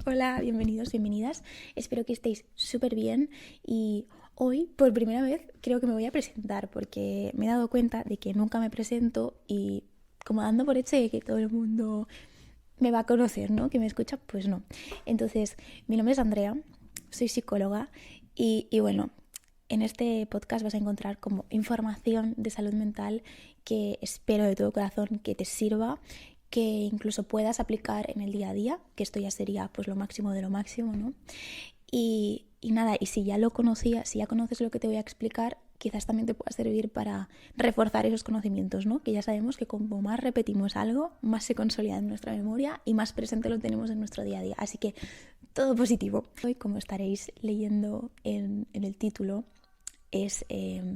Hola, bienvenidos, bienvenidas. Espero que estéis súper bien y hoy, por primera vez, creo que me voy a presentar porque me he dado cuenta de que nunca me presento y como dando por hecho de que todo el mundo me va a conocer, ¿no? Que me escucha, pues no. Entonces, mi nombre es Andrea, soy psicóloga y bueno, en este podcast vas a encontrar como información de salud mental que espero de todo corazón que te sirva, que incluso puedas aplicar en el día a día, que esto ya sería pues lo máximo de lo máximo, ¿no? Y nada, y si ya lo conocías, si ya conoces lo que te voy a explicar, quizás también te pueda servir para reforzar esos conocimientos, ¿no? Que ya sabemos que como más repetimos algo, más se consolida en nuestra memoria y más presente lo tenemos en nuestro día a día. Así que todo positivo. Hoy, como estaréis leyendo en el título, es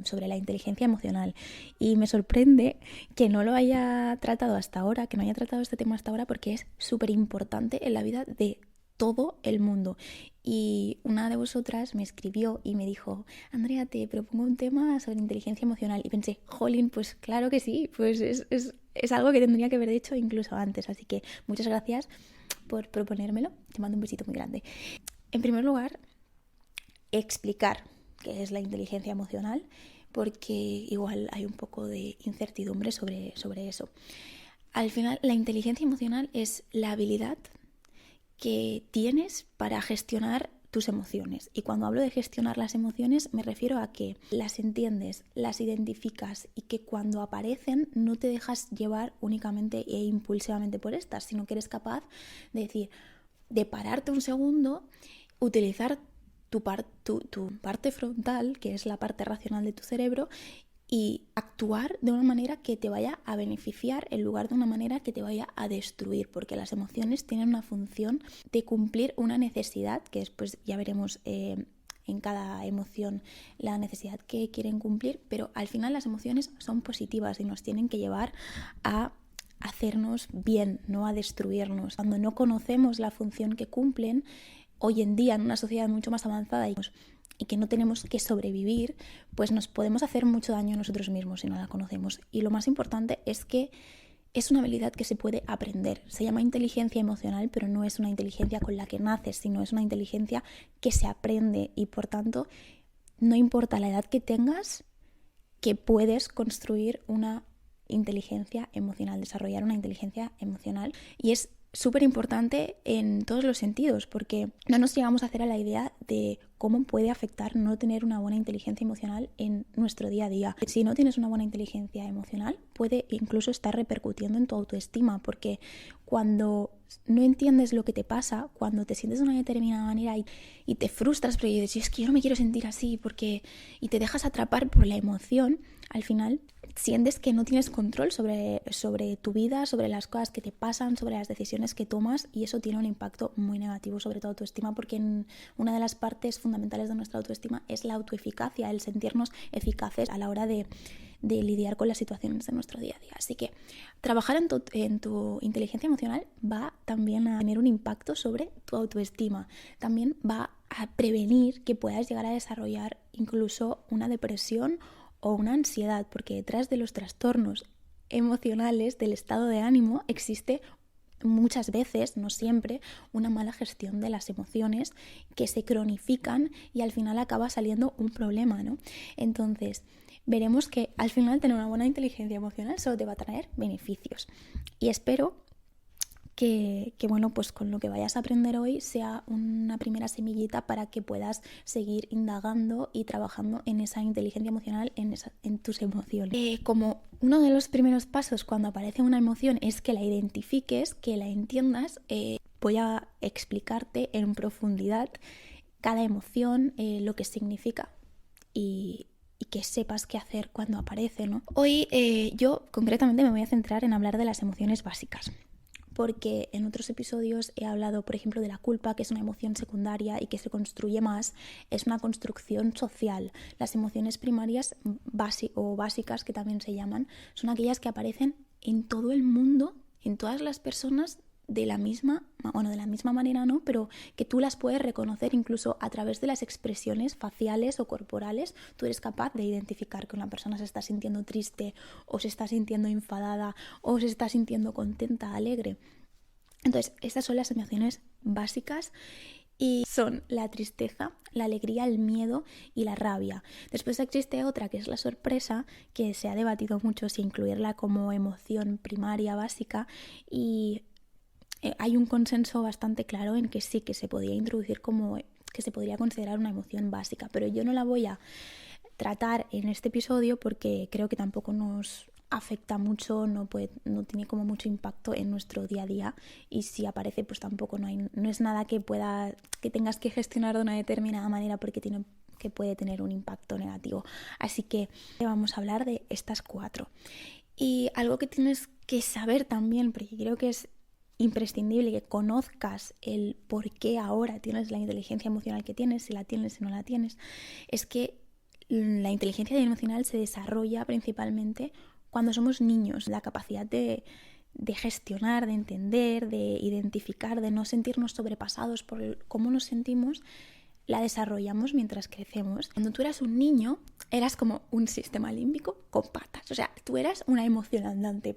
sobre la inteligencia emocional y me sorprende que no lo haya tratado hasta ahora, que no haya tratado este tema hasta ahora porque es súper importante en la vida de todo el mundo. Y una de vosotras me escribió y me dijo: Andrea, te propongo un tema sobre inteligencia emocional. Y pensé, jolín, pues claro que sí, pues es algo que tendría que haber hecho incluso antes. Así que muchas gracias por proponérmelo. Te mando un besito muy grande. En primer lugar, explicar qué es la inteligencia emocional, porque igual hay un poco de incertidumbre sobre eso. Al final, la inteligencia emocional es la habilidad que tienes para gestionar tus emociones. Y cuando hablo de gestionar las emociones me refiero a que las entiendes, las identificas y que cuando aparecen no te dejas llevar únicamente e impulsivamente por estas, sino que eres capaz de decir, de pararte un segundo, utilizar tu parte frontal, que es la parte racional de tu cerebro, y actuar de una manera que te vaya a beneficiar en lugar de una manera que te vaya a destruir, porque las emociones tienen una función de cumplir una necesidad, que después ya veremos en cada emoción la necesidad que quieren cumplir, pero al final las emociones son positivas y nos tienen que llevar a hacernos bien, no a destruirnos. Cuando no conocemos la función que cumplen, hoy en día en una sociedad mucho más avanzada y que no tenemos que sobrevivir, pues nos podemos hacer mucho daño a nosotros mismos si no la conocemos. Y lo más importante es que es una habilidad que se puede aprender. Se llama inteligencia emocional, pero no es una inteligencia con la que naces, sino es una inteligencia que se aprende y por tanto, no importa la edad que tengas, que puedes construir una inteligencia emocional, desarrollar una inteligencia emocional. Y es súper importante en todos los sentidos, porque no nos llegamos a hacer a la idea de cómo puede afectar no tener una buena inteligencia emocional en nuestro día a día. Si no tienes una buena inteligencia emocional, puede incluso estar repercutiendo en tu autoestima, porque cuando no entiendes lo que te pasa, cuando te sientes de una determinada manera y te frustras porque dices, es que yo no me quiero sentir así, y te dejas atrapar por la emoción, al final sientes que no tienes control sobre tu vida, sobre las cosas que te pasan, sobre las decisiones que tomas, y eso tiene un impacto muy negativo sobre tu autoestima, porque una de las partes fundamentales de nuestra autoestima es la autoeficacia, el sentirnos eficaces a la hora de lidiar con las situaciones de nuestro día a día. Así que trabajar en tu inteligencia emocional va también a tener un impacto sobre tu autoestima. También va a prevenir que puedas llegar a desarrollar incluso una depresión o una ansiedad, porque detrás de los trastornos emocionales, del estado de ánimo, existe muchas veces, no siempre, una mala gestión de las emociones que se cronifican y al final acaba saliendo un problema, ¿no? Entonces, veremos que al final tener una buena inteligencia emocional solo te va a traer beneficios. Y espero que bueno, pues con lo que vayas a aprender hoy sea una primera semillita para que puedas seguir indagando y trabajando en esa inteligencia emocional, en tus emociones. Como uno de los primeros pasos cuando aparece una emoción es que la identifiques, que la entiendas, voy a explicarte en profundidad cada emoción, lo que significa y que sepas qué hacer cuando aparece, ¿no? Hoy yo concretamente me voy a centrar en hablar de las emociones básicas, porque en otros episodios he hablado, por ejemplo, de la culpa, que es una emoción secundaria y que se construye más, es una construcción social. Las emociones primarias o básicas, que también se llaman, son aquellas que aparecen en todo el mundo, en todas las personas, de la misma manera no, pero que tú las puedes reconocer incluso a través de las expresiones faciales o corporales. Tú eres capaz de identificar que una persona se está sintiendo triste o se está sintiendo enfadada o se está sintiendo contenta, alegre. Entonces, estas son las emociones básicas y son la tristeza, la alegría, el miedo y la rabia. Después existe otra que es la sorpresa, que se ha debatido mucho si incluirla como emoción primaria básica y hay un consenso bastante claro en que sí, que se podía introducir como que se podría considerar una emoción básica, pero yo no la voy a tratar en este episodio porque creo que tampoco nos afecta mucho, no tiene como mucho impacto en nuestro día a día y si aparece pues tampoco no es nada que tengas que gestionar de una determinada manera porque puede tener un impacto negativo. Así que vamos a hablar de estas 4. Y algo que tienes que saber también, porque creo que es imprescindible que conozcas el por qué ahora tienes la inteligencia emocional que tienes, si la tienes, si no la tienes, es que la inteligencia emocional se desarrolla principalmente cuando somos niños. La capacidad de gestionar, de entender, de identificar, de no sentirnos sobrepasados por cómo nos sentimos, la desarrollamos mientras crecemos. Cuando tú eras un niño, eras como un sistema límbico con patas. O sea, tú eras una emoción andante.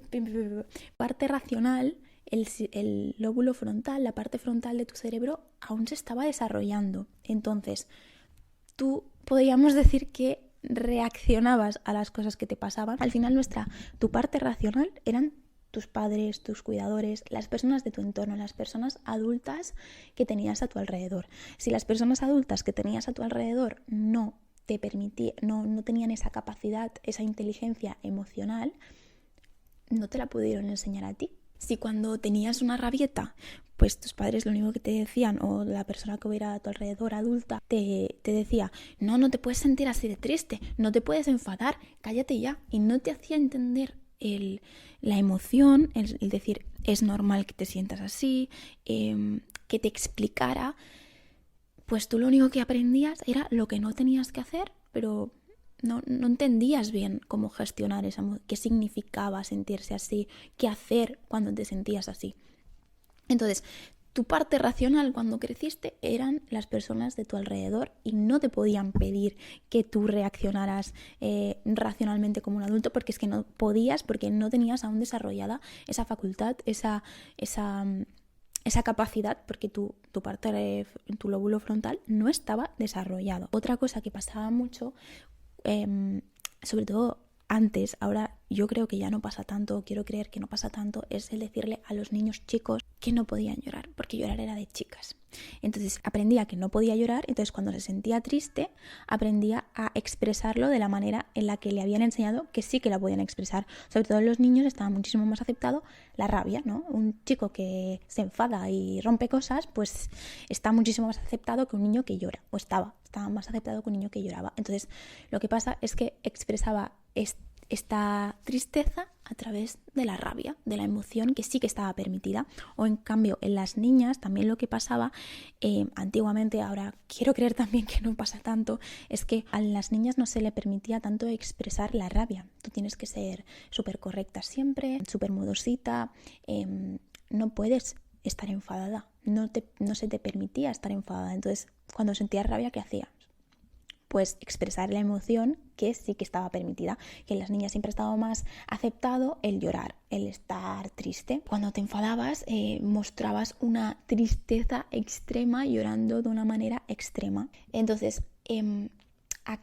Parte racional, el lóbulo frontal, la parte frontal de tu cerebro, aún se estaba desarrollando. Entonces, tú podríamos decir que reaccionabas a las cosas que te pasaban. Al final tu parte racional eran tus padres, tus cuidadores, las personas de tu entorno, las personas adultas que tenías a tu alrededor. Si las personas adultas que tenías a tu alrededor no tenían esa capacidad, esa inteligencia emocional, no te la pudieron enseñar a ti. Si cuando tenías una rabieta, pues tus padres lo único que te decían, o la persona que hubiera a tu alrededor adulta, te decía, no te puedes sentir así de triste, no te puedes enfadar, cállate ya, y no te hacía entender la emoción, el decir, es normal que te sientas así, que te explicara, pues tú lo único que aprendías era lo que no tenías que hacer, pero no entendías bien cómo gestionar qué significaba sentirse así, qué hacer cuando te sentías así. Entonces, tu parte racional cuando creciste eran las personas de tu alrededor y no te podían pedir que tú reaccionaras racionalmente como un adulto porque es que no podías, porque no tenías aún desarrollada esa facultad, esa capacidad, porque tu lóbulo frontal no estaba desarrollado. Otra cosa que pasaba mucho, sobre todo antes, ahora yo creo que ya no pasa tanto, quiero creer que no pasa tanto, es el decirle a los niños chicos que no podían llorar, porque llorar era de chicas. Entonces aprendía que no podía llorar, entonces cuando se sentía triste aprendía a expresarlo de la manera en la que le habían enseñado que sí que la podían expresar. Sobre todo en los niños estaba muchísimo más aceptado la rabia, ¿no? Un chico que se enfada y rompe cosas, pues está muchísimo más aceptado que un niño que llora, o estaba más aceptado que un niño que lloraba. Entonces lo que pasa es que expresaba esta tristeza a través de la rabia, de la emoción que sí que estaba permitida. O en cambio en las niñas también lo que pasaba antiguamente, ahora quiero creer también que no pasa tanto, es que a las niñas no se le permitía tanto expresar la rabia. Tú tienes que ser súper correcta siempre, súper modosita, no puedes estar enfadada, no se te permitía estar enfadada. Entonces cuando sentías rabia, ¿qué hacías? Pues expresar la emoción que sí que estaba permitida, que en las niñas siempre ha estado más aceptado el llorar, el estar triste. Cuando te enfadabas mostrabas una tristeza extrema, llorando de una manera extrema. Entonces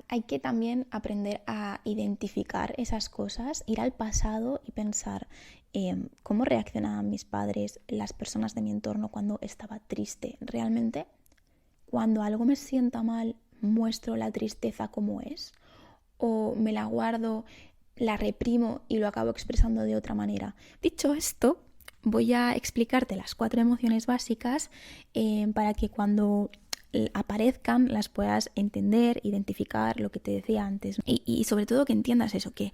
hay que también aprender a identificar esas cosas, ir al pasado y pensar cómo reaccionaban mis padres, las personas de mi entorno cuando estaba triste. Realmente, cuando algo me sienta mal, muestro la tristeza como es, o me la guardo, la reprimo y lo acabo expresando de otra manera. Dicho esto, voy a explicarte las 4 emociones básicas para que cuando aparezcan las puedas entender, identificar, lo que te decía antes, y sobre todo que entiendas eso, que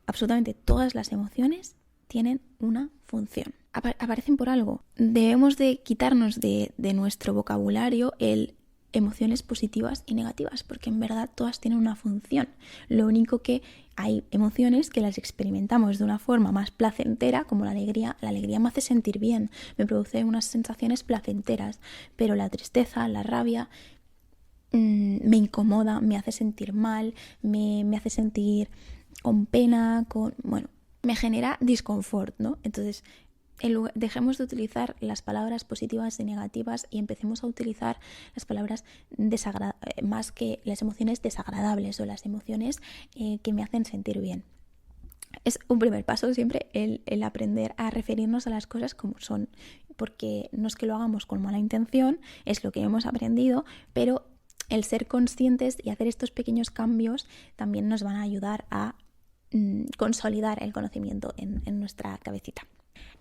absolutamente todas las emociones tienen una función. Aparecen por algo. Debemos de quitarnos de nuestro vocabulario el emociones positivas y negativas, porque en verdad todas tienen una función. Lo único que hay emociones que las experimentamos de una forma más placentera, como la alegría. La alegría me hace sentir bien, me produce unas sensaciones placenteras, pero la tristeza, la rabia, me incomoda, me hace sentir mal, me hace sentir con pena, me genera disconfort, ¿no? Entonces, dejemos de utilizar las palabras positivas y negativas y empecemos a utilizar las palabras más que las emociones desagradables o las emociones que me hacen sentir bien. Es un primer paso siempre el aprender a referirnos a las cosas como son, porque no es que lo hagamos con mala intención, es lo que hemos aprendido, pero el ser conscientes y hacer estos pequeños cambios también nos van a ayudar a consolidar el conocimiento en nuestra cabecita.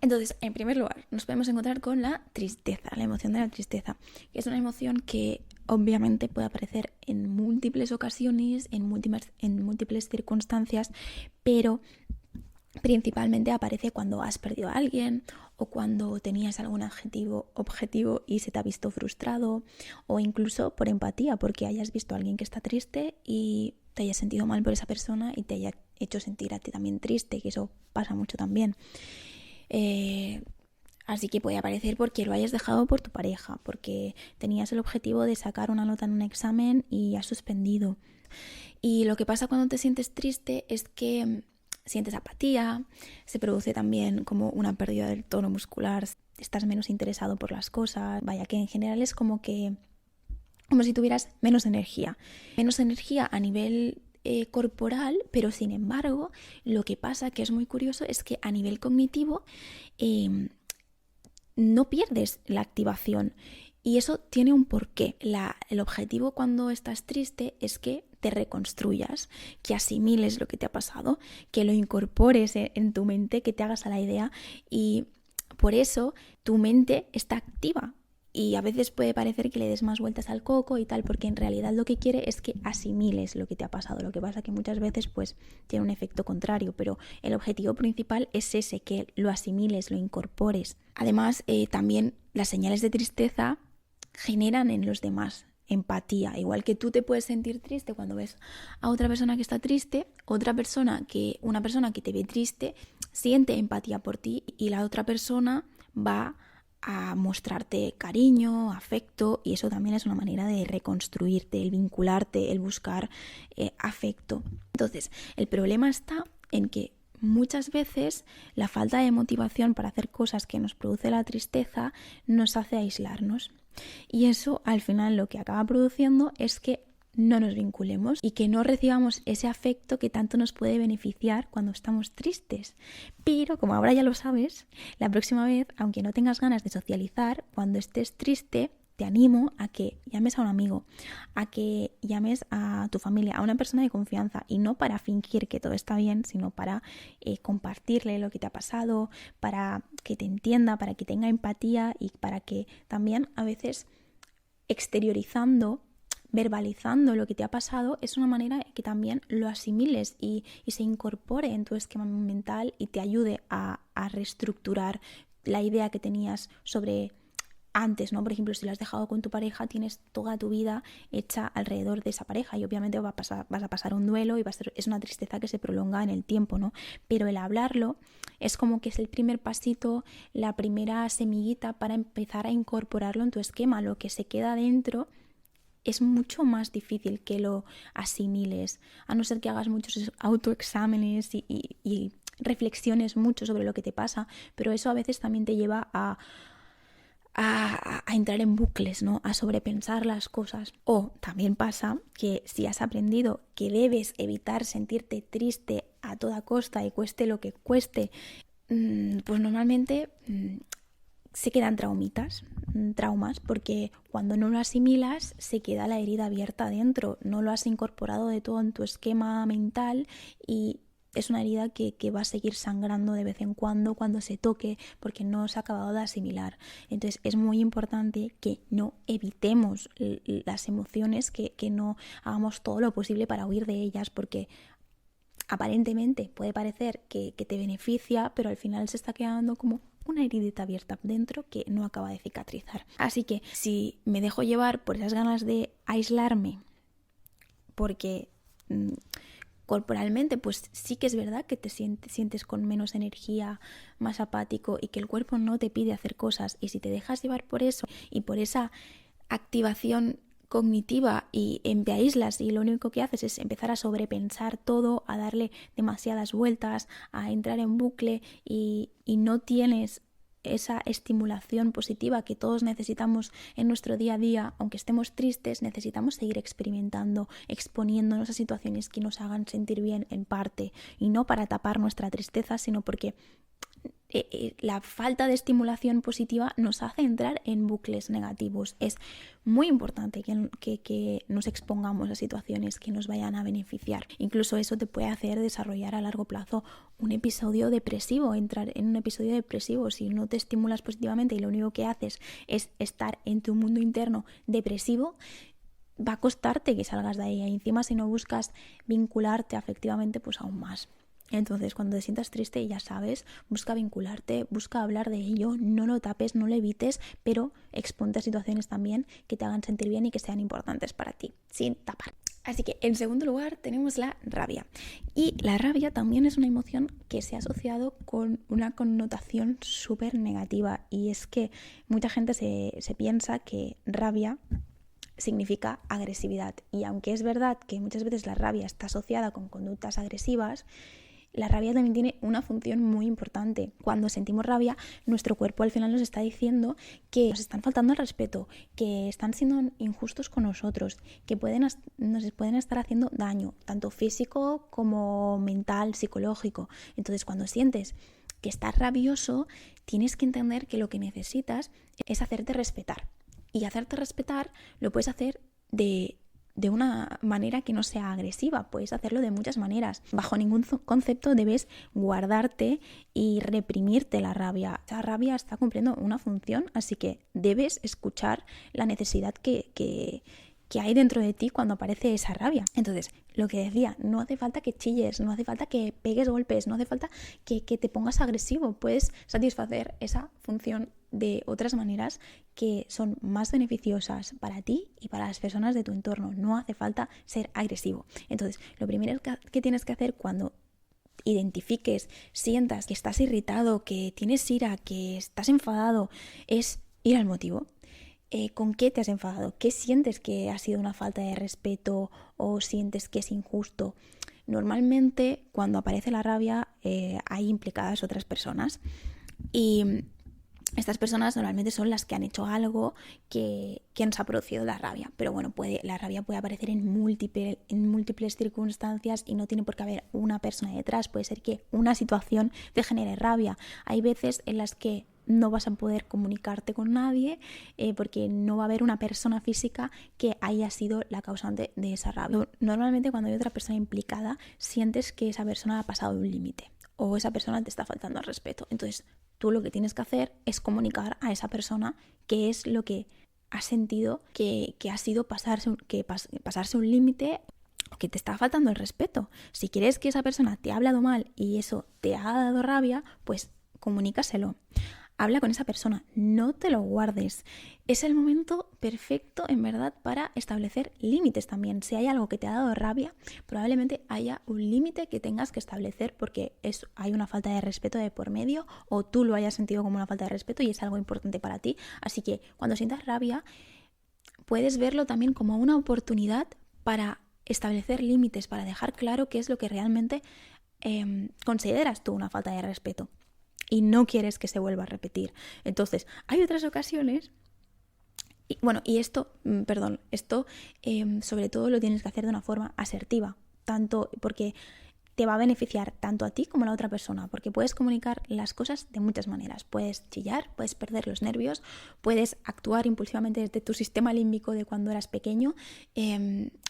Entonces, en primer lugar, nos podemos encontrar con la tristeza, la emoción de la tristeza, que es una emoción que obviamente puede aparecer en múltiples ocasiones, en múltiples circunstancias, pero principalmente aparece cuando has perdido a alguien o cuando tenías algún objetivo y se te ha visto frustrado, o incluso por empatía, porque hayas visto a alguien que está triste y te hayas sentido mal por esa persona y te haya hecho sentir a ti también triste, que eso pasa mucho también. Así que puede aparecer porque lo hayas dejado por tu pareja, porque tenías el objetivo de sacar una nota en un examen y has suspendido. Y lo que pasa cuando te sientes triste es que sientes apatía, se produce también como una pérdida del tono muscular, estás menos interesado por las cosas, vaya que en general es como si tuvieras menos energía a nivel corporal, pero sin embargo lo que pasa, que es muy curioso, es que a nivel cognitivo no pierdes la activación y eso tiene un porqué. El objetivo cuando estás triste es que te reconstruyas, que asimiles lo que te ha pasado, que lo incorpores en tu mente, que te hagas a la idea, y por eso tu mente está activa. Y a veces puede parecer que le des más vueltas al coco y tal, porque en realidad lo que quiere es que asimiles lo que te ha pasado. Lo que pasa es que muchas veces pues tiene un efecto contrario, pero el objetivo principal es ese, que lo asimiles, lo incorpores. Además, también las señales de tristeza generan en los demás empatía. Igual que tú te puedes sentir triste cuando ves a otra persona que está triste, una persona que te ve triste siente empatía por ti y la otra persona va a mostrarte cariño, afecto, y eso también es una manera de reconstruirte, el vincularte, el buscar afecto. Entonces, el problema está en que muchas veces la falta de motivación para hacer cosas que nos produce la tristeza nos hace aislarnos. Y eso al final lo que acaba produciendo es que no nos vinculemos y que no recibamos ese afecto que tanto nos puede beneficiar cuando estamos tristes. Pero como ahora ya lo sabes, la próxima vez, aunque no tengas ganas de socializar, cuando estés triste, te animo a que llames a un amigo, a que llames a tu familia, a una persona de confianza, y no para fingir que todo está bien, sino para compartirle lo que te ha pasado, para que te entienda, para que tenga empatía y para que también a veces verbalizando lo que te ha pasado es una manera que también lo asimiles y se incorpore en tu esquema mental y te ayude a reestructurar la idea que tenías sobre antes, ¿no? Por ejemplo, si lo has dejado con tu pareja, tienes toda tu vida hecha alrededor de esa pareja y obviamente vas a pasar un duelo y es una tristeza que se prolonga en el tiempo, ¿no? Pero el hablarlo es como que es el primer pasito, la primera semillita para empezar a incorporarlo en tu esquema. Lo que se queda dentro es mucho más difícil que lo asimiles, a no ser que hagas muchos autoexámenes y reflexiones mucho sobre lo que te pasa, pero eso a veces también te lleva a entrar en bucles, ¿no? A sobrepensar las cosas. O también pasa que si has aprendido que debes evitar sentirte triste a toda costa y cueste lo que cueste, pues normalmente se quedan traumas, porque cuando no lo asimilas se queda la herida abierta dentro, no lo has incorporado de todo en tu esquema mental y es una herida que va a seguir sangrando de vez en cuando se toque, porque no se ha acabado de asimilar. Entonces es muy importante que no evitemos las emociones, que no hagamos todo lo posible para huir de ellas, porque aparentemente puede parecer que te beneficia, pero al final se está quedando como una heridita abierta dentro que no acaba de cicatrizar. Así que si me dejo llevar por esas ganas de aislarme, porque corporalmente pues sí que es verdad que te sientes con menos energía, más apático y que el cuerpo no te pide hacer cosas, y si te dejas llevar por eso y por esa activación cognitiva y te aíslas y lo único que haces es empezar a sobrepensar todo, a darle demasiadas vueltas, a entrar en bucle y no tienes esa estimulación positiva que todos necesitamos en nuestro día a día, aunque estemos tristes, necesitamos seguir experimentando, exponiéndonos a situaciones que nos hagan sentir bien en parte, y no para tapar nuestra tristeza, sino porque la falta de estimulación positiva nos hace entrar en bucles negativos. Es muy importante que nos expongamos a situaciones que nos vayan a beneficiar. Incluso eso te puede hacer desarrollar a largo plazo un episodio depresivo, entrar en un episodio depresivo. Si no te estimulas positivamente y lo único que haces es estar en tu mundo interno depresivo, va a costarte que salgas de ahí. Y encima, si no buscas vincularte afectivamente, pues aún más. Entonces, cuando te sientas triste, ya sabes, busca vincularte, busca hablar de ello, no lo tapes, no lo evites, pero exponte a situaciones también que te hagan sentir bien y que sean importantes para ti, sin tapar. Así que, en segundo lugar, tenemos la rabia. Y la rabia también es una emoción que se ha asociado con una connotación súper negativa, y es que mucha gente se piensa que rabia significa agresividad. Y aunque es verdad que muchas veces la rabia está asociada con conductas agresivas, la rabia también tiene una función muy importante. Cuando sentimos rabia, nuestro cuerpo al final nos está diciendo que nos están faltando al respeto, que están siendo injustos con nosotros, que nos pueden estar haciendo daño, tanto físico como mental, psicológico. Entonces, cuando sientes que estás rabioso, tienes que entender que lo que necesitas es hacerte respetar. Y hacerte respetar lo puedes hacer de una manera que no sea agresiva. Puedes hacerlo de muchas maneras. Bajo ningún concepto debes guardarte y reprimirte la rabia. Esa rabia está cumpliendo una función, así que debes escuchar la necesidad que hay dentro de ti cuando aparece esa rabia. Entonces, lo que decía, no hace falta que chilles, no hace falta que pegues golpes, no hace falta que te pongas agresivo. Puedes satisfacer esa función de otras maneras que son más beneficiosas para ti y para las personas de tu entorno. No hace falta ser agresivo. Entonces, lo primero que tienes que hacer cuando identifiques, sientas que estás irritado, que tienes ira, que estás enfadado, es ir al motivo. ¿Con qué te has enfadado? ¿Qué sientes que ha sido una falta de respeto o sientes que es injusto? Normalmente, cuando aparece la rabia, hay implicadas otras personas, y estas personas normalmente son las que han hecho algo que nos ha producido la rabia. Pero bueno, la rabia puede aparecer en múltiples circunstancias y no tiene por qué haber una persona detrás. Puede ser que una situación te genere rabia. Hay veces en las que no vas a poder comunicarte con nadie porque no va a haber una persona física que haya sido la causante de esa rabia. Normalmente, cuando hay otra persona implicada, sientes que esa persona ha pasado un límite o esa persona te está faltando al respeto. Entonces, tú lo que tienes que hacer es comunicar a esa persona qué es lo que has sentido que ha sido pasarse un límite, que te está faltando el respeto. Si quieres que esa persona te ha hablado mal y eso te ha dado rabia, pues comunícaselo. Habla con esa persona, no te lo guardes. Es el momento perfecto, en verdad, para establecer límites también. Si hay algo que te ha dado rabia, probablemente haya un límite que tengas que establecer porque hay una falta de respeto de por medio, o tú lo hayas sentido como una falta de respeto y es algo importante para ti. Así que cuando sientas rabia, puedes verlo también como una oportunidad para establecer límites, para dejar claro qué es lo que realmente consideras tú una falta de respeto y no quieres que se vuelva a repetir. Entonces, hay otras ocasiones, esto sobre todo lo tienes que hacer de una forma asertiva, tanto porque te va a beneficiar tanto a ti como a la otra persona, porque puedes comunicar las cosas de muchas maneras. Puedes chillar, puedes perder los nervios, puedes actuar impulsivamente desde tu sistema límbico de cuando eras pequeño,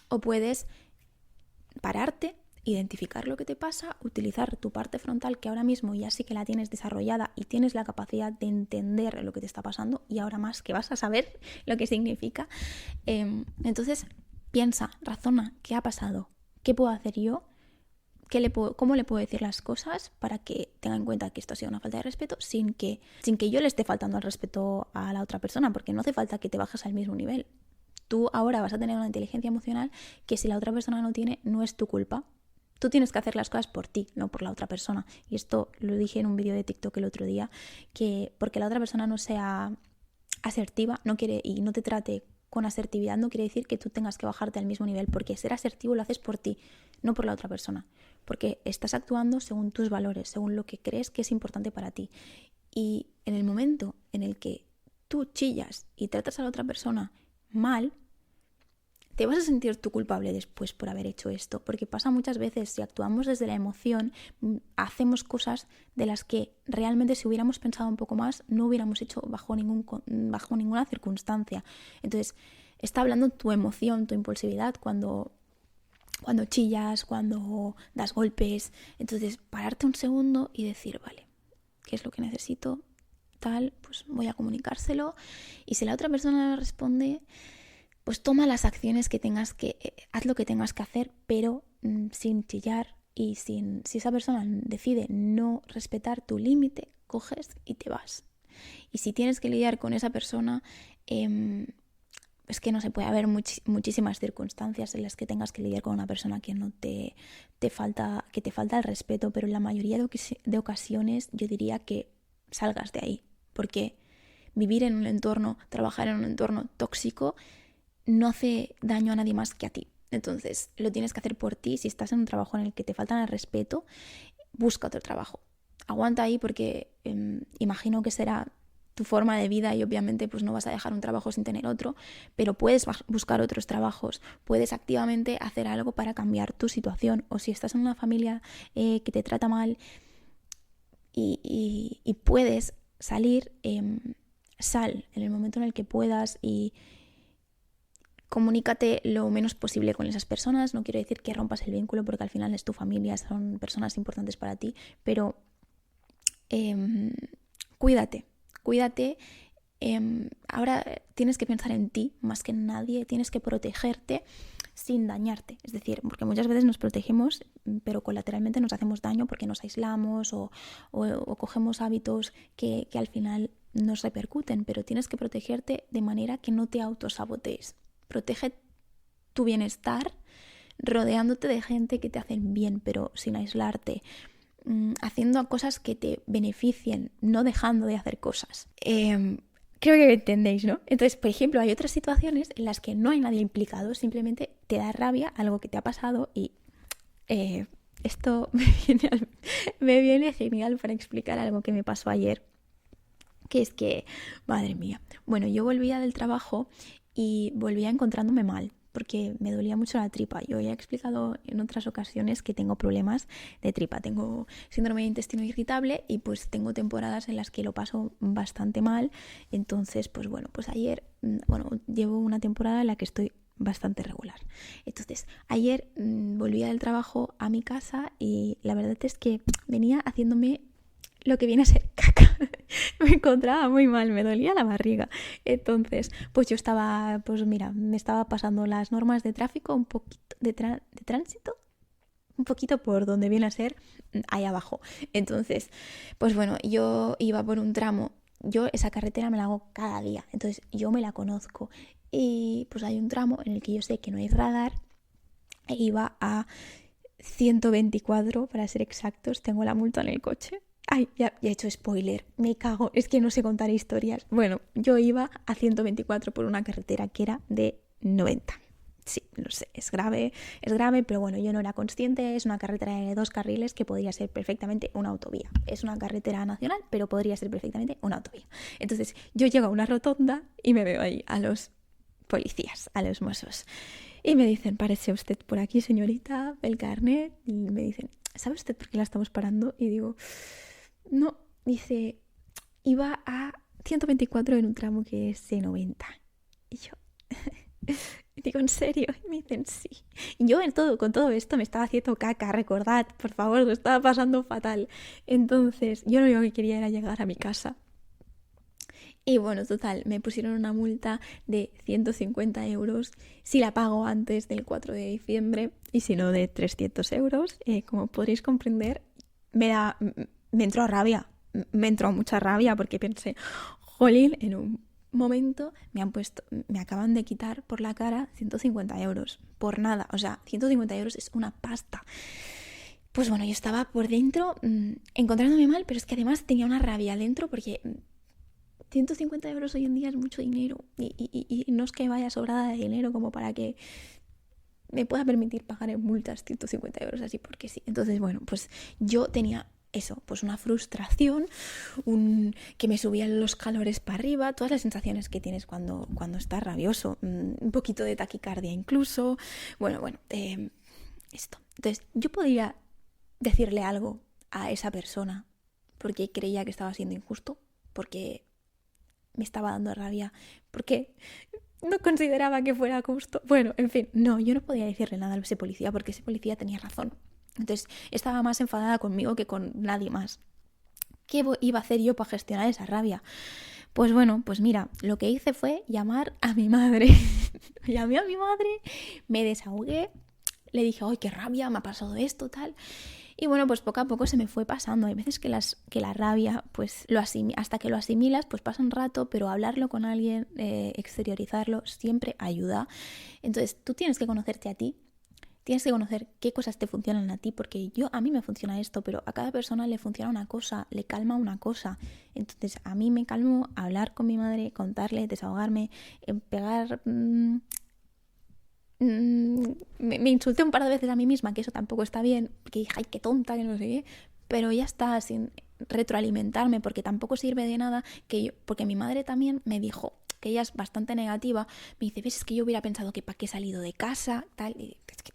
o puedes pararte, identificar lo que te pasa, utilizar tu parte frontal, que ahora mismo ya sí que la tienes desarrollada y tienes la capacidad de entender lo que te está pasando, y ahora más que vas a saber lo que significa. Entonces piensa, razona, ¿qué ha pasado? ¿Qué puedo hacer yo? ¿Cómo le puedo decir las cosas para que tenga en cuenta que esto ha sido una falta de respeto sin que yo le esté faltando al respeto a la otra persona? Porque no hace falta que te bajes al mismo nivel. Tú ahora vas a tener una inteligencia emocional que si la otra persona no tiene, no es tu culpa. Tú tienes que hacer las cosas por ti, no por la otra persona. Y esto lo dije en un vídeo de TikTok el otro día, que porque la otra persona no sea asertiva y no te trate con asertividad, no quiere decir que tú tengas que bajarte al mismo nivel, porque ser asertivo lo haces por ti, no por la otra persona. Porque estás actuando según tus valores, según lo que crees que es importante para ti. Y en el momento en el que tú chillas y tratas a la otra persona mal, te vas a sentir tú culpable después por haber hecho esto, porque pasa muchas veces, si actuamos desde la emoción, hacemos cosas de las que realmente si hubiéramos pensado un poco más no hubiéramos hecho bajo ninguna circunstancia. Entonces, está hablando tu emoción, tu impulsividad cuando chillas, cuando das golpes. Entonces, pararte un segundo y decir, vale, ¿qué es lo que necesito? Tal, pues voy a comunicárselo. Y si la otra persona responde, pues toma las acciones que haz lo que tengas que hacer, pero sin chillar y si esa persona decide no respetar tu límite, coges y te vas. Y si tienes que lidiar con esa persona, es que no se puede haber muchísimas circunstancias en las que tengas que lidiar con una persona que no te falta el respeto, pero en la mayoría de ocasiones yo diría que salgas de ahí, porque vivir en un entorno, trabajar en un entorno tóxico no hace daño a nadie más que a ti. Entonces, lo tienes que hacer por ti. Si estás en un trabajo en el que te faltan el respeto, busca otro trabajo. Aguanta ahí porque imagino que será tu forma de vida y obviamente pues no vas a dejar un trabajo sin tener otro, pero puedes buscar otros trabajos, puedes activamente hacer algo para cambiar tu situación. O si estás en una familia que te trata mal y puedes salir, sal en el momento en el que puedas y comunícate lo menos posible con esas personas. No quiero decir que rompas el vínculo porque al final es tu familia, son personas importantes para ti, pero cuídate. Ahora tienes que pensar en ti más que en nadie, tienes que protegerte sin dañarte. Es decir, porque muchas veces nos protegemos, pero colateralmente nos hacemos daño porque nos aislamos o cogemos hábitos que al final nos repercuten, pero tienes que protegerte de manera que no te autosabotees. Protege tu bienestar rodeándote de gente que te hacen bien, pero sin aislarte, haciendo cosas que te beneficien, no dejando de hacer cosas. Creo que me entendéis, ¿no? Entonces, por ejemplo, hay otras situaciones en las que no hay nadie implicado, simplemente te da rabia algo que te ha pasado y esto me viene genial para explicar algo que me pasó ayer, que es que, madre mía, bueno, yo volvía del trabajo y volvía encontrándome mal porque me dolía mucho la tripa. Yo ya he explicado en otras ocasiones que tengo problemas de tripa, tengo síndrome de intestino irritable y pues tengo temporadas en las que lo paso bastante mal. Entonces, pues bueno, pues ayer, llevo una temporada en la que estoy bastante regular. Entonces, ayer volvía del trabajo a mi casa y la verdad es que venía haciéndome lo que viene a ser caca. Me encontraba muy mal, me dolía la barriga. Entonces, pues yo estaba, me estaba pasando las normas de tráfico un poquito, de tránsito, un poquito por donde viene a ser ahí abajo. Entonces, pues bueno, yo iba por un tramo, yo esa carretera me la hago cada día, entonces yo me la conozco. Y pues hay un tramo en el que yo sé que no hay radar e iba a 124, para ser exactos, tengo la multa en el coche. Ay, ya he hecho spoiler, me cago, es que no sé contar historias. Bueno, yo iba a 124 por una carretera que era de 90. Sí, lo sé, es grave, pero bueno, yo no era consciente, es una carretera de 2 carriles que podría ser perfectamente una autovía. Es una carretera nacional, pero podría ser perfectamente una autovía. Entonces, yo llego a una rotonda y me veo ahí a los policías, a los mozos. Y me dicen, párese usted por aquí, señorita, el carnet. Y me dicen, ¿sabe usted por qué la estamos parando? Y digo, no, dice, iba a 124 en un tramo que es de 90. Y yo, digo, ¿en serio? Y me dicen, sí. Y yo con todo esto me estaba haciendo caca, recordad, por favor, lo estaba pasando fatal. Entonces, yo lo único que quería era llegar a mi casa. Y bueno, total, me pusieron una multa de 150 euros si la pago antes del 4 de diciembre y si no de 300 euros. Como podréis comprender, me entró rabia, me entró mucha rabia porque pensé, jolín, en un momento me acaban de quitar por la cara 150 euros, por nada, o sea, 150 euros es una pasta. Pues bueno, yo estaba por dentro encontrándome mal, pero es que además tenía una rabia dentro porque 150 euros hoy en día es mucho dinero y no es que vaya sobrada de dinero como para que me pueda permitir pagar en multas 150 euros así porque sí. Entonces, bueno, pues yo tenía eso, pues una frustración, que me subían los calores para arriba, todas las sensaciones que tienes cuando estás rabioso, un poquito de taquicardia incluso, esto. Entonces, yo podría decirle algo a esa persona porque creía que estaba siendo injusto, porque me estaba dando rabia, porque no consideraba que fuera justo. Bueno, en fin, no, yo no podía decirle nada a ese policía porque ese policía tenía razón. Entonces, estaba más enfadada conmigo que con nadie más. ¿Qué iba a hacer yo para gestionar esa rabia? Pues bueno, pues mira, lo que hice fue llamar a mi madre. Llamé a mi madre, me desahogué, le dije, ¡ay, qué rabia! Me ha pasado esto, tal. Y bueno, pues poco a poco se me fue pasando. Hay veces que la rabia, pues hasta que lo asimilas, pues pasa un rato, pero hablarlo con alguien, exteriorizarlo, siempre ayuda. Entonces, tú tienes que conocerte a ti, tienes que conocer qué cosas te funcionan a ti, porque a mí me funciona esto, pero a cada persona le funciona una cosa, le calma una cosa. Entonces, a mí me calmó hablar con mi madre, contarle, desahogarme, pegar... me insulté un par de veces a mí misma, que eso tampoco está bien, porque dije, ay, qué tonta, que no sé qué, pero ya está, sin retroalimentarme, porque tampoco sirve de nada, porque mi madre también me dijo, que ella es bastante negativa, me dice, ves, es que yo hubiera pensado que para qué he salido de casa, tal, y es que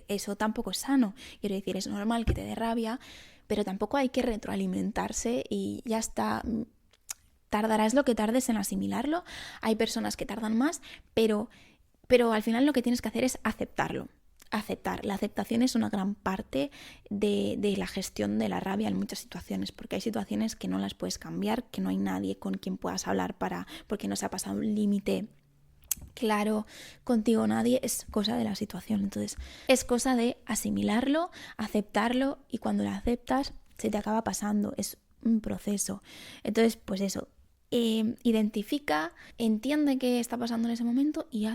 eso tampoco es sano. Quiero decir, es normal que te dé rabia, pero tampoco hay que retroalimentarse y ya está. Tardarás lo que tardes en asimilarlo, hay personas que tardan más, pero al final lo que tienes que hacer es aceptarlo. Aceptar. La aceptación es una gran parte de la gestión de la rabia en muchas situaciones, porque hay situaciones que no las puedes cambiar, que no hay nadie con quien puedas hablar porque no se ha pasado un límite claro contigo, nadie, es cosa de la situación. Entonces, es cosa de asimilarlo, aceptarlo, y cuando lo aceptas se te acaba pasando, es un proceso. Entonces, pues eso, identifica, entiende qué está pasando en ese momento y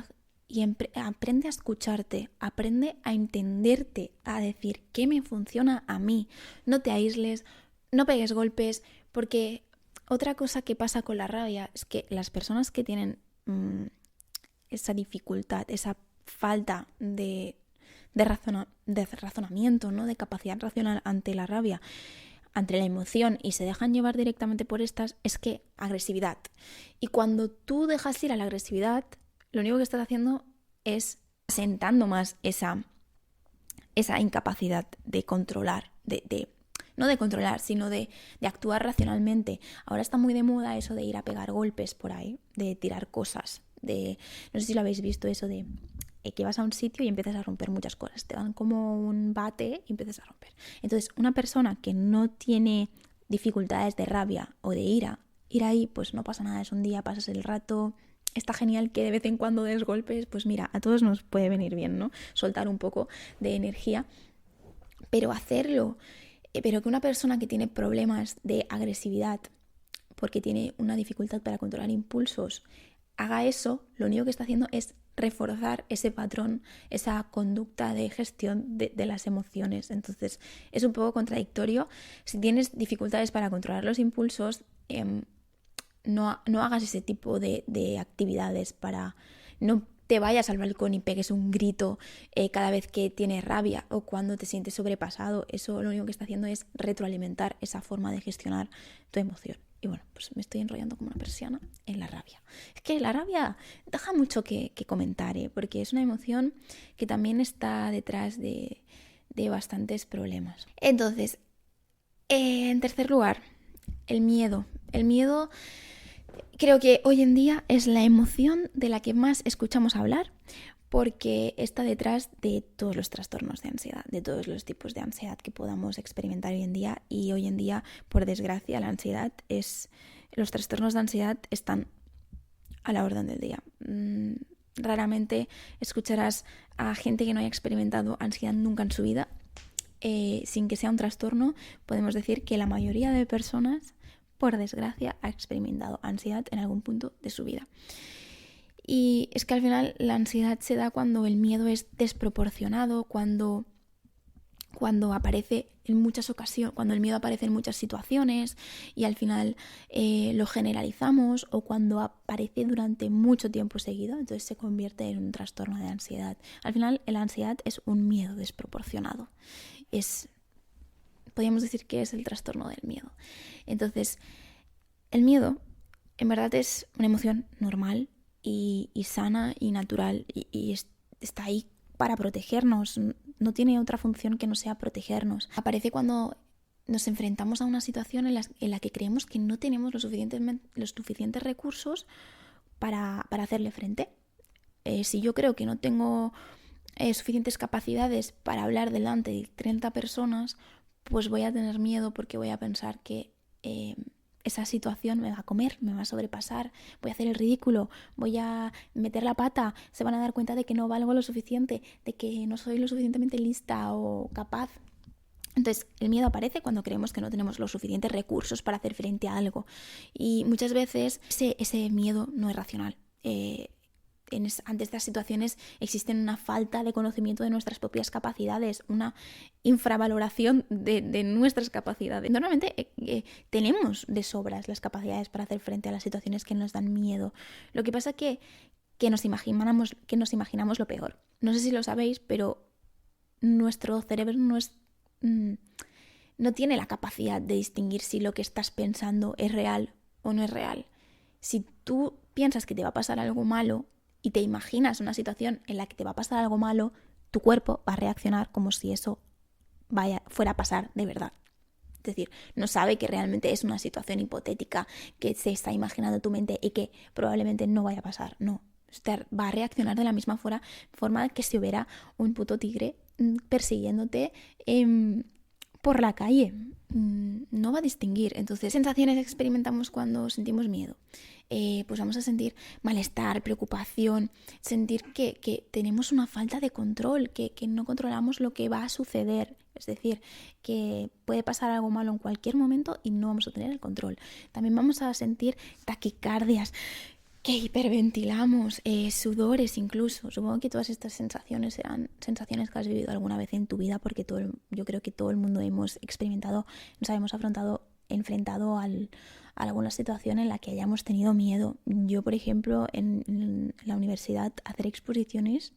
aprende a escucharte, aprende a entenderte, a decir qué me funciona a mí. No te aísles, no pegues golpes, porque otra cosa que pasa con la rabia es que las personas que tienen esa dificultad, esa falta de razonamiento, ¿no? De capacidad racional ante la rabia, ante la emoción, y se dejan llevar directamente por estas, es que agresividad. Y cuando tú dejas ir a la agresividad, lo único que estás haciendo es asentando más esa incapacidad de controlar, no de controlar, sino de actuar racionalmente. Ahora está muy de moda eso de ir a pegar golpes por ahí, de tirar cosas, no sé si lo habéis visto, eso de que vas a un sitio y empiezas a romper muchas cosas, te dan como un bate y empiezas a romper. Entonces, una persona que no tiene dificultades de rabia o de ira, ir ahí, pues no pasa nada, es un día, pasas el rato. Está genial que de vez en cuando des golpes, pues mira, a todos nos puede venir bien, ¿no? Soltar un poco de energía, pero hacerlo, pero que una persona que tiene problemas de agresividad porque tiene una dificultad para controlar impulsos, haga eso, lo único que está haciendo es reforzar ese patrón, esa conducta de gestión de las emociones. Entonces, es un poco contradictorio. Si tienes dificultades para controlar los impulsos, no hagas ese tipo de actividades. No te vayas al balcón y pegues un grito cada vez que tienes rabia o cuando te sientes sobrepasado. Eso lo único que está haciendo es retroalimentar esa forma de gestionar tu emoción. Y bueno, pues me estoy enrollando como una persiana en la rabia. Es que la rabia deja mucho que comentar, porque es una emoción que también está detrás de bastantes problemas. Entonces, en tercer lugar, el miedo. El miedo creo que hoy en día es la emoción de la que más escuchamos hablar, porque está detrás de todos los trastornos de ansiedad, de todos los tipos de ansiedad que podamos experimentar hoy en día. Y hoy en día, por desgracia, los trastornos de ansiedad están a la orden del día. Raramente escucharás a gente que no haya experimentado ansiedad nunca en su vida. Sin que sea un trastorno, podemos decir que la mayoría de personas, por desgracia, ha experimentado ansiedad en algún punto de su vida. Y es que al final la ansiedad se da cuando el miedo es desproporcionado, cuando aparece en muchas ocasiones, cuando el miedo aparece en muchas situaciones y al final lo generalizamos, o cuando aparece durante mucho tiempo seguido, entonces se convierte en un trastorno de ansiedad. Al final la ansiedad es un miedo desproporcionado. Es podríamos decir que es el trastorno del miedo. Entonces, el miedo en verdad es una emoción normal y sana y natural y está ahí para protegernos. No tiene otra función que no sea protegernos. Aparece cuando nos enfrentamos a una situación en la que creemos que no tenemos los suficientes recursos para hacerle frente. Si yo creo que no tengo suficientes capacidades para hablar delante de 30 personas, pues voy a tener miedo porque voy a pensar que esa situación me va a comer, me va a sobrepasar, voy a hacer el ridículo, voy a meter la pata, se van a dar cuenta de que no valgo lo suficiente, de que no soy lo suficientemente lista o capaz. Entonces, el miedo aparece cuando creemos que no tenemos los suficientes recursos para hacer frente a algo. Y muchas veces ese miedo no es racional. Ante estas situaciones existe una falta de conocimiento de nuestras propias capacidades, una infravaloración de nuestras capacidades. Normalmente tenemos de sobras las capacidades para hacer frente a las situaciones que nos dan miedo. Lo que pasa es que nos imaginamos lo peor. No sé si lo sabéis, pero nuestro cerebro no tiene la capacidad de distinguir si lo que estás pensando es real o no es real. Si tú piensas que te va a pasar algo malo y te imaginas una situación en la que te va a pasar algo malo, tu cuerpo va a reaccionar como si eso fuera a pasar de verdad. Es decir, no sabe que realmente es una situación hipotética que se está imaginando tu mente y que probablemente no vaya a pasar. No, usted va a reaccionar de la misma forma que si hubiera un puto tigre persiguiéndote por la calle. No va a distinguir. Entonces, ¿qué sensaciones experimentamos cuando sentimos miedo? Pues vamos a sentir malestar, preocupación, sentir que tenemos una falta de control, que no controlamos lo que va a suceder. Es decir, que puede pasar algo malo en cualquier momento y no vamos a tener el control. También vamos a sentir taquicardias, que hiperventilamos, sudores incluso. Supongo que todas estas sensaciones serán sensaciones que has vivido alguna vez en tu vida, porque yo creo que todo el mundo hemos experimentado, nos habíamos enfrentado a alguna situación en la que hayamos tenido miedo. Yo, por ejemplo, en la universidad, hacer exposiciones,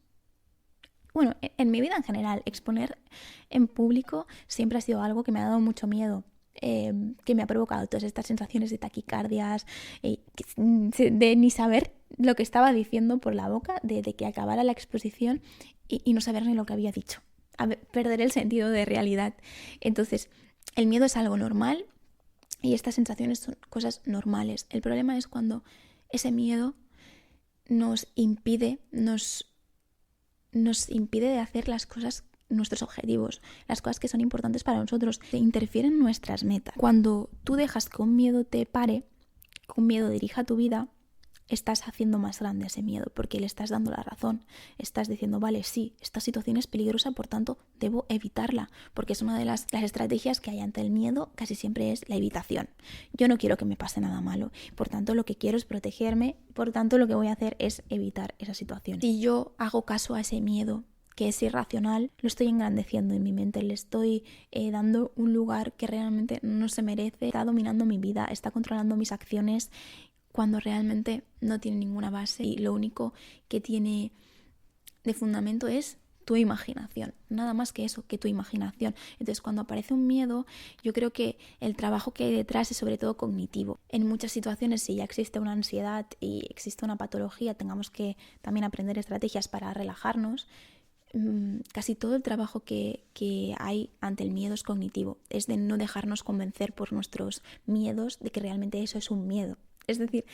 bueno, en mi vida en general, exponer en público siempre ha sido algo que me ha dado mucho miedo. Que me ha provocado todas estas sensaciones de taquicardias, de ni saber lo que estaba diciendo por la boca, de que acabara la exposición y no saber ni lo que había dicho, perder el sentido de realidad. Entonces, el miedo es algo normal y estas sensaciones son cosas normales. El problema es cuando ese miedo nos impide de hacer las cosas, nuestros objetivos, las cosas que son importantes para nosotros, que interfieren en nuestras metas. Cuando tú dejas que un miedo te pare, que un miedo dirija tu vida, estás haciendo más grande ese miedo, porque le estás dando la razón. Estás diciendo, vale, sí, esta situación es peligrosa, por tanto, debo evitarla, porque es una de las estrategias que hay ante el miedo, casi siempre es la evitación. Yo no quiero que me pase nada malo, por tanto, lo que quiero es protegerme, por tanto, lo que voy a hacer es evitar esa situación. Si yo hago caso a ese miedo, que es irracional, lo estoy engrandeciendo en mi mente, le estoy dando un lugar que realmente no se merece, está dominando mi vida, está controlando mis acciones, cuando realmente no tiene ninguna base y lo único que tiene de fundamento es tu imaginación, nada más que eso, que tu imaginación. Entonces, cuando aparece un miedo, yo creo que el trabajo que hay detrás es sobre todo cognitivo. En muchas situaciones, si ya existe una ansiedad y existe una patología, tengamos que también aprender estrategias para relajarnos. Casi todo el trabajo que hay ante el miedo es cognitivo, es de no dejarnos convencer por nuestros miedos de que realmente eso es un miedo. Es decir,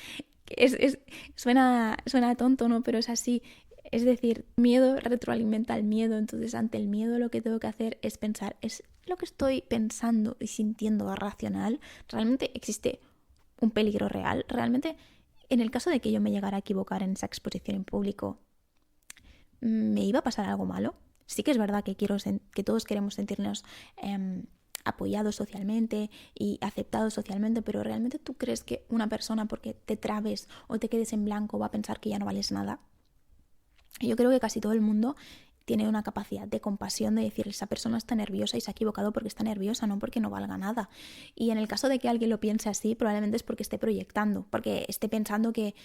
suena tonto, ¿no? Pero es así. Es decir, miedo retroalimenta el miedo. Entonces, ante el miedo lo que tengo que hacer es pensar, ¿es lo que estoy pensando y sintiendo racional? ¿Realmente existe un peligro real? ¿Realmente, en el caso de que yo me llegara a equivocar en esa exposición en público, me iba a pasar algo malo? Sí que es verdad que todos queremos sentirnos apoyados socialmente y aceptados socialmente, pero ¿realmente tú crees que una persona, porque te trabes o te quedes en blanco, va a pensar que ya no vales nada? Yo creo que casi todo el mundo tiene una capacidad de compasión, de decir, esa persona está nerviosa y se ha equivocado porque está nerviosa, no porque no valga nada. Y en el caso de que alguien lo piense así, probablemente es porque esté proyectando, porque esté pensando que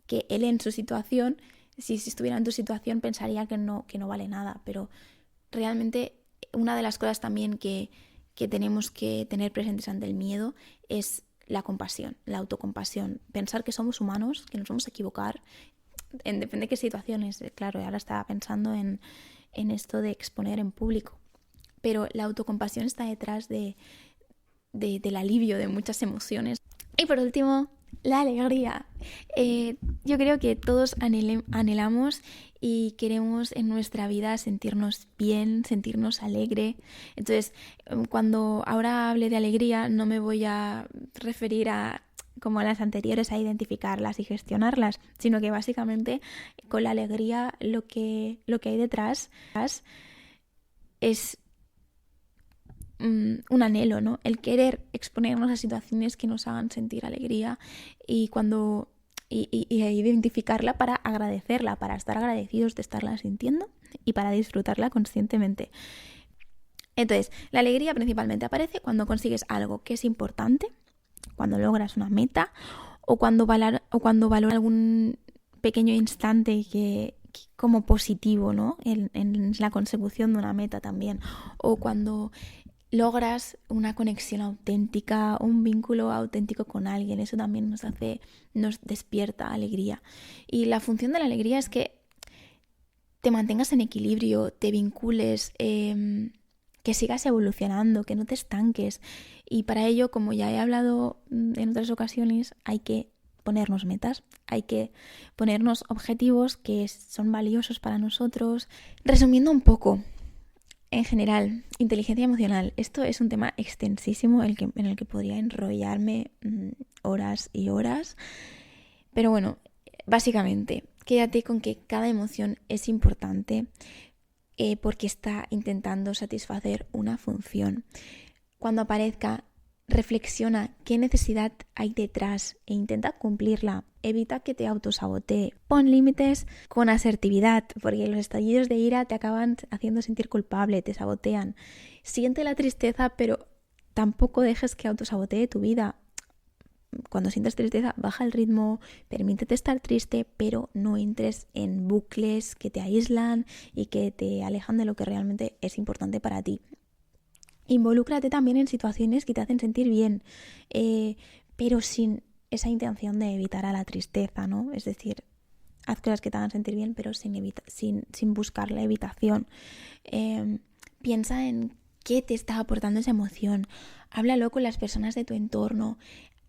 él en su situación, si estuviera en tu situación, pensaría que no vale nada. Pero realmente una de las cosas también que que tenemos que tener presentes ante el miedo es la compasión, la autocompasión. Pensar que somos humanos, que nos vamos a equivocar, depende de qué situaciones. Claro, ahora estaba pensando en esto de exponer en público. Pero la autocompasión está detrás del alivio de muchas emociones. Y por último, la alegría. Yo creo que todos anhelamos y queremos en nuestra vida sentirnos bien, sentirnos alegre. Entonces, cuando ahora hable de alegría, no me voy a referir a, como a las anteriores, a identificarlas y gestionarlas, sino que básicamente con la alegría lo que hay detrás es un anhelo, ¿no? El querer exponernos a situaciones que nos hagan sentir alegría y identificarla para agradecerla, para estar agradecidos de estarla sintiendo y para disfrutarla conscientemente. Entonces, la alegría principalmente aparece cuando consigues algo que es importante, cuando logras una meta o cuando valoras algún pequeño instante que como positivo, ¿no? En la consecución de una meta también, o cuando logras una conexión auténtica, un vínculo auténtico con alguien. Eso también nos despierta alegría. Y la función de la alegría es que te mantengas en equilibrio, te vincules, que sigas evolucionando, que no te estanques. Y para ello, como ya he hablado en otras ocasiones, hay que ponernos metas, hay que ponernos objetivos que son valiosos para nosotros. Resumiendo un poco, en general, inteligencia emocional. Esto es un tema extensísimo en el que podría enrollarme horas y horas. Pero bueno, básicamente, quédate con que cada emoción es importante porque está intentando satisfacer una función. Cuando aparezca, reflexiona qué necesidad hay detrás e intenta cumplirla. Evita que te autosabotee. Pon límites con asertividad, porque los estallidos de ira te acaban haciendo sentir culpable, te sabotean. Siente la tristeza, pero tampoco dejes que autosabotee tu vida. Cuando sientas tristeza, baja el ritmo, permítete estar triste, pero no entres en bucles que te aíslan y que te alejan de lo que realmente es importante para ti. Involúcrate también en situaciones que te hacen sentir bien, pero sin esa intención de evitar a la tristeza, ¿no? Es decir, haz cosas que te hagan sentir bien, pero sin buscar la evitación. Piensa en qué te está aportando esa emoción. Háblalo con las personas de tu entorno.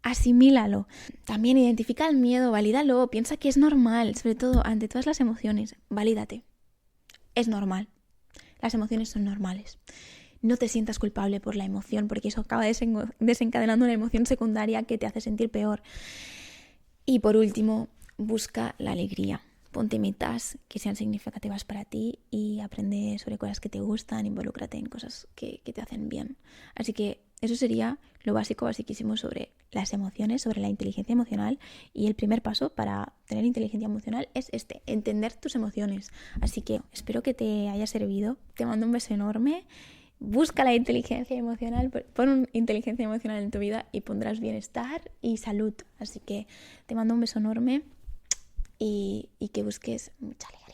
Asimílalo. También identifica el miedo, valídalo. Piensa que es normal, sobre todo ante todas las emociones. Valídate. Es normal. Las emociones son normales. No te sientas culpable por la emoción, porque eso acaba desencadenando una emoción secundaria que te hace sentir peor. Y por último, busca la alegría. Ponte metas que sean significativas para ti y aprende sobre cosas que te gustan, involúcrate en cosas que te hacen bien. Así que eso sería lo basiquísimo sobre las emociones, sobre la inteligencia emocional. Y el primer paso para tener inteligencia emocional es entender tus emociones. Así que espero que te haya servido. Te mando un beso enorme. Busca la inteligencia emocional, pon inteligencia emocional en tu vida y pondrás bienestar y salud. Así que te mando un beso enorme y que busques mucha alegría.